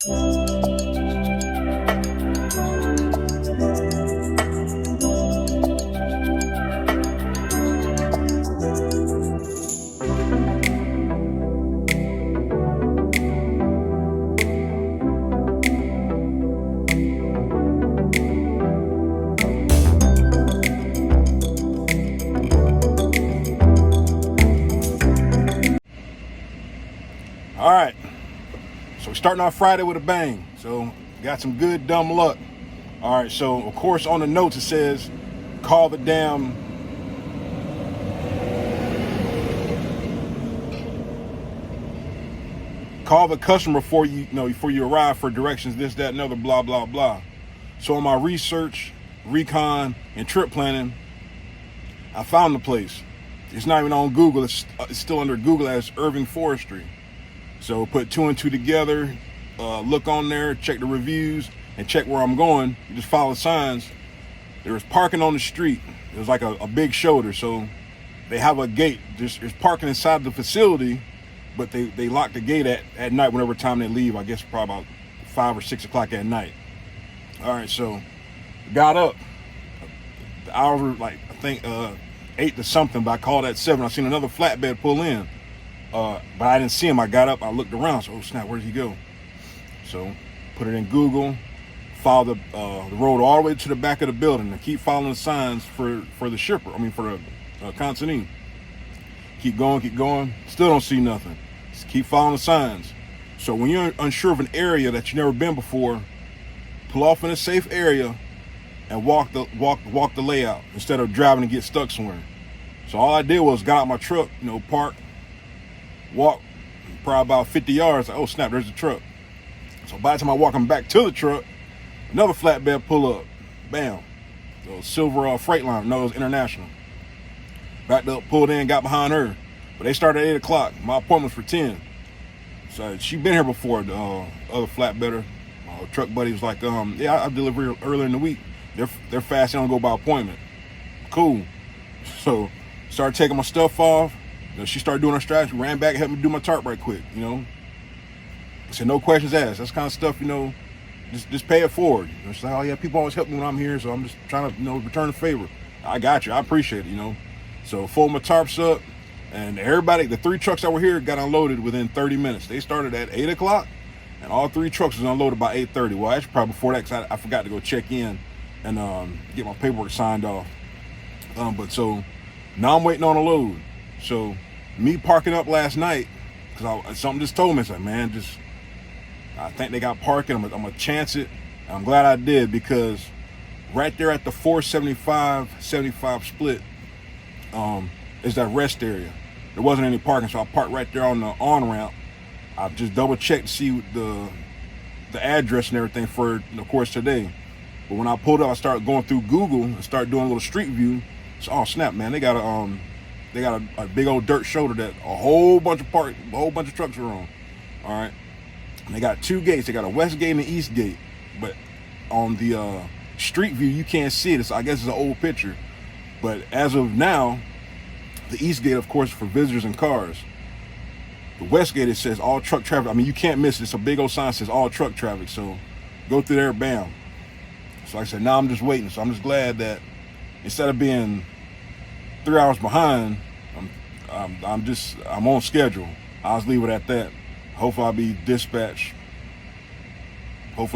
All right, so we're starting off Friday with a bang. So got some good dumb luck. All right, so of course on the notes it says call the customer before you arrive for directions, this, that, and other, blah, blah, blah. So in my research, recon, and trip planning, I found the place. It's not even on Google. It's still under Google as Irving Forestry. So put two and two together, look on there, check the reviews, and check where I'm going. You just follow the signs. There was parking on the street. It was like a big shoulder. So they have a gate. There's parking inside the facility, but they lock the gate at night whenever time they leave. I guess probably about 5 or 6 o'clock at night. All right, so got up. The hours were like, I think 8 to something, but I called at 7. I seen another flatbed pull in. But I didn't see him. I got up, I looked around, so oh snap, where did he go? So put it in Google, follow the road all the way to the back of the building, and keep following the signs for the shipper. For the consignee. Keep going. Still don't see nothing. Just keep following the signs. So when you're unsure of an area that you've never been before, pull off in a safe area and walk the layout instead of driving and get stuck somewhere. So all I did was got out my truck, park. Walk probably about 50 yards. Like, oh snap, there's the truck. So by the time I'm walking back to the truck, another flatbed pull up. Bam. The silver Freightliner. No, it was International. Backed up, pulled in, got behind her. But they started at 8 o'clock. My appointment's for 10. So she been here before, the other flatbedder. Truck buddy was like, yeah, I deliver earlier in the week. They're fast, they don't go by appointment. Cool. So started taking my stuff off. She started doing her strategy, ran back and helped me do my tarp right quick, I said, no questions asked. That's kind of stuff, just pay it forward. She's like, oh yeah, people always help me when I'm here, so I'm just trying to, return the favor. I got you, I appreciate it, So fold my tarps up, and everybody, the 3 trucks that were here got unloaded within 30 minutes. They started at 8 o'clock, and all 3 trucks was unloaded by 8:30. Well, actually probably before that, because I forgot to go check in and get my paperwork signed off. But so now I'm waiting on a load. So me parking up last night, because something just told me, it's like, man, I think they got parking. I'm gonna chance it. And I'm glad I did, because right there at the 475-75 split is that rest area. There wasn't any parking, so I parked right there on the on-ramp. I just double checked to see the address and everything for, of course, today. But when I pulled up, I started going through Google and started doing a little street view. So, oh snap, man, they got a big old dirt shoulder that a whole bunch of trucks are on. All right, and they got 2 gates. They got a west gate and an east gate. But on the street view, you can't see it. So I guess it's an old picture. But as of now, the east gate, of course, is for visitors and cars. The west gate, it says all truck traffic. You can't miss it. It's a big old sign that says all truck traffic. So go through there, bam. So like I said, now I'm just waiting. So I'm just glad that instead of being 3 hours behind, I'm on schedule. I'll just leave it at that. Hopefully I'll be dispatched. I'll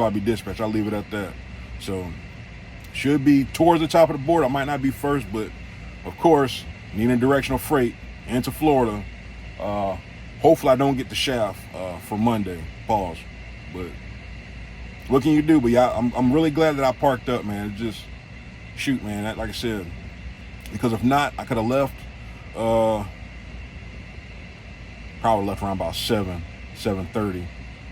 leave it at that. So should be towards the top of the board. I might not be first, but of course, needing directional freight into Florida. Hopefully I don't get the shaft for Monday. Pause. But what can you do? But yeah, I'm really glad that I parked up, man. It just, shoot, man, like I said, because if not, I could have left, probably left around about 7:30,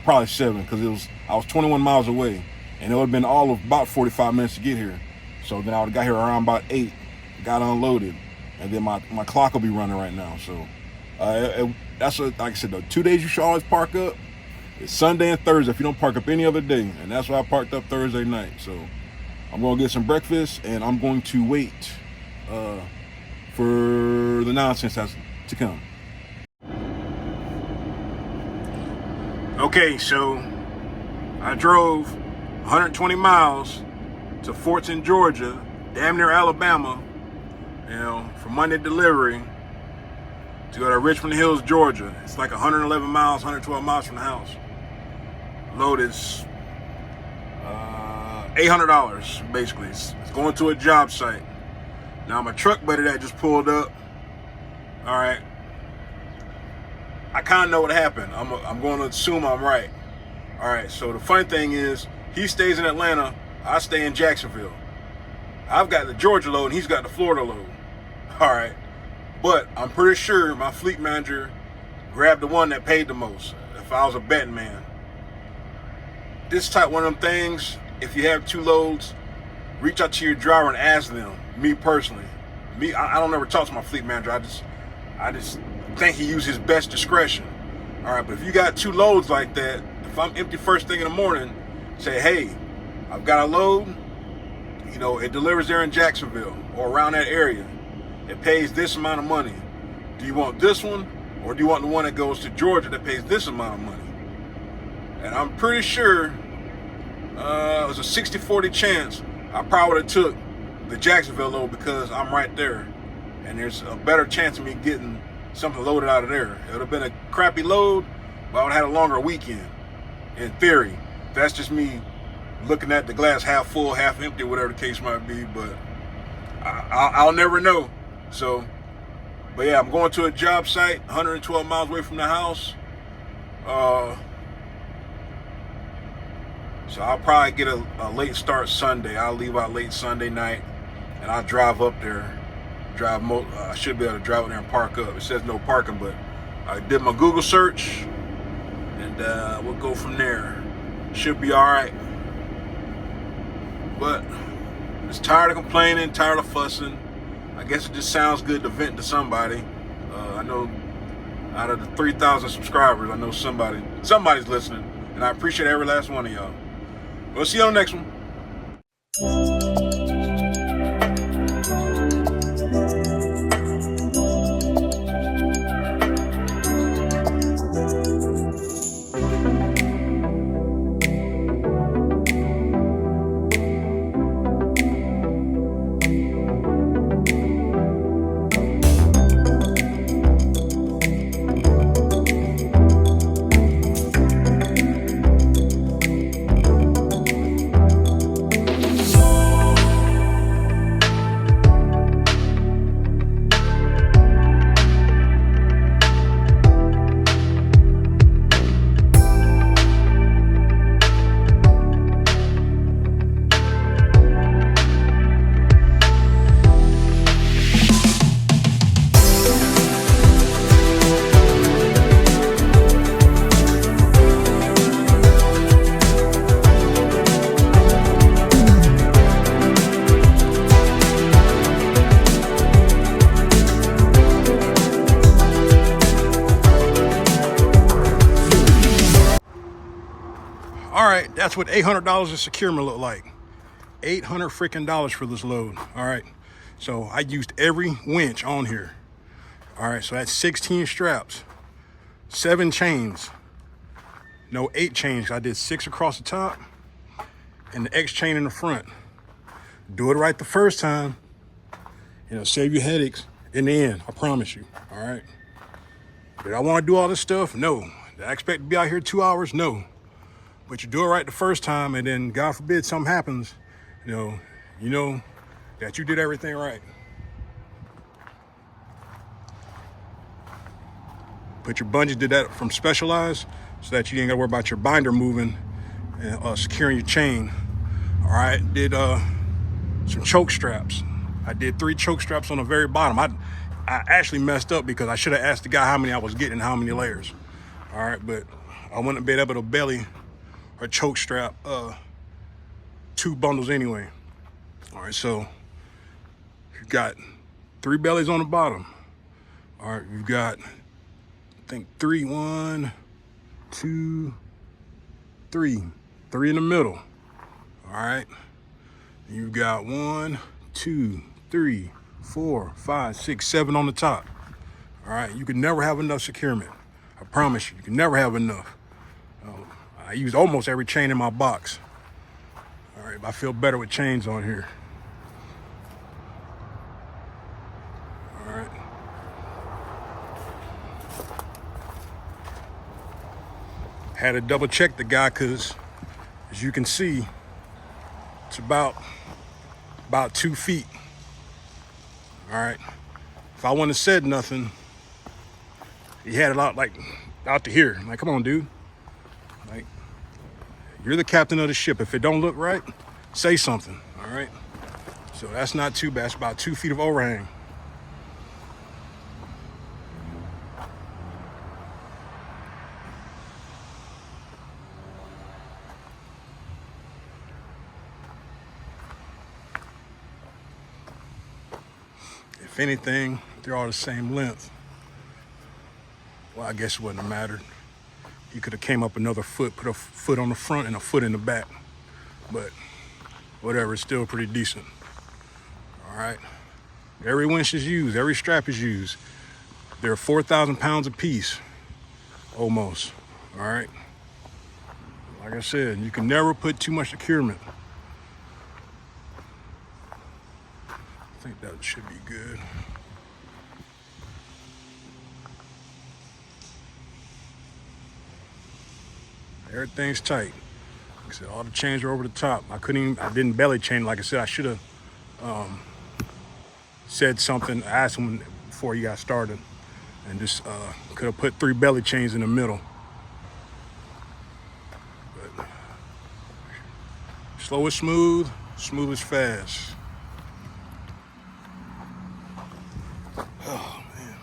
probably 7, because I was 21 miles away, and it would have been all of about 45 minutes to get here. So then I would have got here around about 8, got unloaded, and then my clock will be running right now. So that's like I said, the 2 days you should always park up. It's Sunday and Thursday if you don't park up any other day, and that's why I parked up Thursday night. So I'm gonna get some breakfast, and I'm going to wait for the nonsense that's to come. Okay, so I drove 120 miles to Fortson, Georgia, damn near Alabama, for Monday delivery to go to Richmond Hills, Georgia. It's like 111 miles, 112 miles from the house. Load is $800, basically. It's going to a job site. Now, my truck buddy that just pulled up, all right, I kind of know what happened. I'm going to assume I'm right. All right, so the funny thing is, he stays in Atlanta, I stay in Jacksonville. I've got the Georgia load, and he's got the Florida load. All right, but I'm pretty sure my fleet manager grabbed the one that paid the most, if I was a betting man. This type one of them things, if you have 2 loads, reach out to your driver and ask them. Me personally, I don't ever talk to my fleet manager. I just think he used his best discretion. All right, but if you got 2 loads like that, if I'm empty first thing in the morning, say, hey, I've got a load, it delivers there in Jacksonville or around that area. It pays this amount of money. Do you want this one, or do you want the one that goes to Georgia that pays this amount of money? And I'm pretty sure it was a 60-40 chance I probably would have took the Jacksonville load because I'm right there. And there's a better chance of me getting something loaded out of there. It would have been a crappy load, but I would have had a longer weekend, in theory. That's just me looking at the glass half full, half empty, whatever the case might be, but I'll never know. So, but yeah, I'm going to a job site, 112 miles away from the house. So I'll probably get a late start Sunday. I'll leave out late Sunday night, and I'll drive up there. I should be able to drive up there and park up. It says no parking, but I did my Google search, and we'll go from there. Should be all right. But I'm just tired of complaining, tired of fussing. I guess it just sounds good to vent to somebody. I know out of the 3,000 subscribers, I know somebody's listening, and I appreciate every last one of y'all. We'll see you on the next one. All right, that's what $800 of securement look like. $800 freaking dollars for this load. All right, so I used every winch on here. All right, so that's 16 straps, 7 chains, no 8 chains. I did 6 across the top and the X chain in the front. Do it right the first time, save you headaches in the end, I promise you. All right, did I want to do all this stuff? No. Did I expect to be out here 2 hours? No. But you do it right the first time, and then God forbid something happens, you know that you did everything right. Put your bungees, did that from Specialized, so that you ain't gotta worry about your binder moving and securing your chain. All right, did some choke straps. I did 3 choke straps on the very bottom. I actually messed up because I should have asked the guy how many I was getting and how many layers. All right, but I wouldn't have been able to belly or choke strap 2 bundles anyway. All right, so you've got 3 bellies on the bottom. All right, you've got, I think 3, 1, 2, 3 in the middle. All right, you've got 1, 2, 3, 4, 5, 6, 7 on the top. All right, you can never have enough securement. I promise you, you can never have enough. I I used almost every chain in my box. All right, I feel better with chains on here. All right. Had to double check the guy because, as you can see, it's about 2 feet. All right. If I wouldn't have said nothing, he had it out to here. I'm like, come on, dude. Like, you're the captain of the ship. If it don't look right, say something. All right. So that's not too bad. It's about 2 feet of overhang. If anything, they're all the same length. Well, I guess it wouldn't have mattered. You could have came up another foot, put a foot on the front and a foot in the back. But whatever, it's still pretty decent. All right. Every winch is used, every strap is used. They're 4,000 pounds a piece, almost. All right. Like I said, you can never put too much securement. I think that should be good. Everything's tight. Like I said, all the chains are over the top. I didn't belly chain. Like I said, I should have said something, asked him before he got started, and just could have put 3 belly chains in the middle. But slow is smooth, smooth is fast. Oh, man.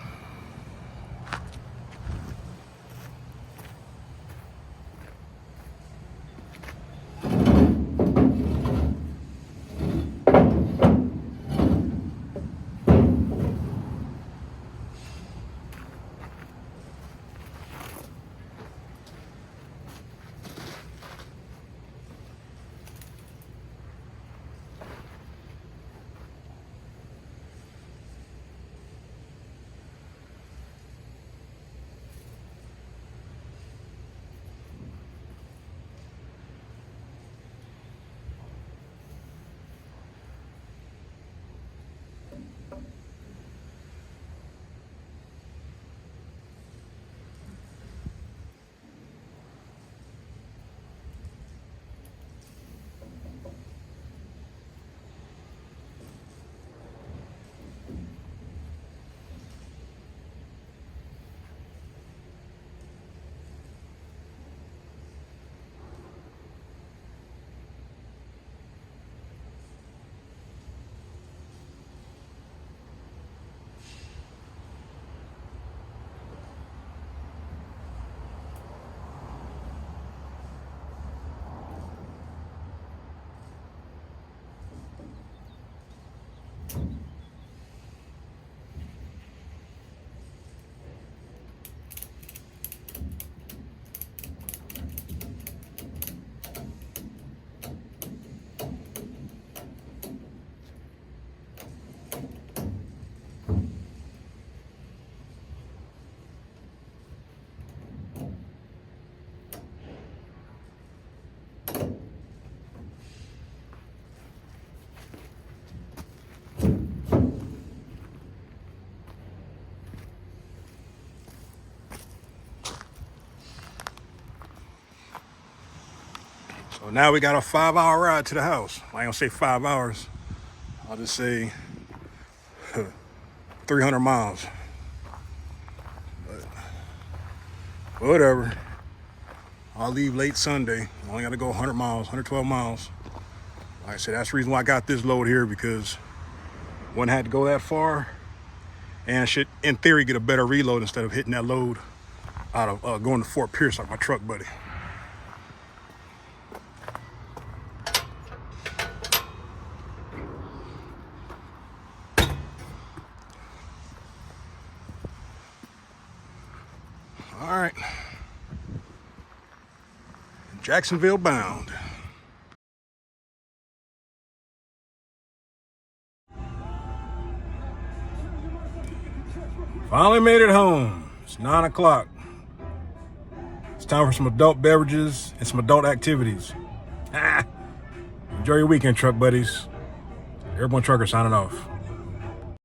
So now we got a 5-hour ride to the house. I ain't gonna say 5 hours. I'll just say 300 miles. But whatever. I'll leave late Sunday. I only gotta go 100 miles, 112 miles. Like I said, that's the reason why I got this load here, because one had to go that far and I should, in theory, get a better reload instead of hitting that load out of going to Fort Pierce like my truck buddy. All right, Jacksonville bound. Finally made it home. It's 9 o'clock. It's time for some adult beverages and some adult activities. Enjoy your weekend, truck buddies. Airborne Trucker signing off.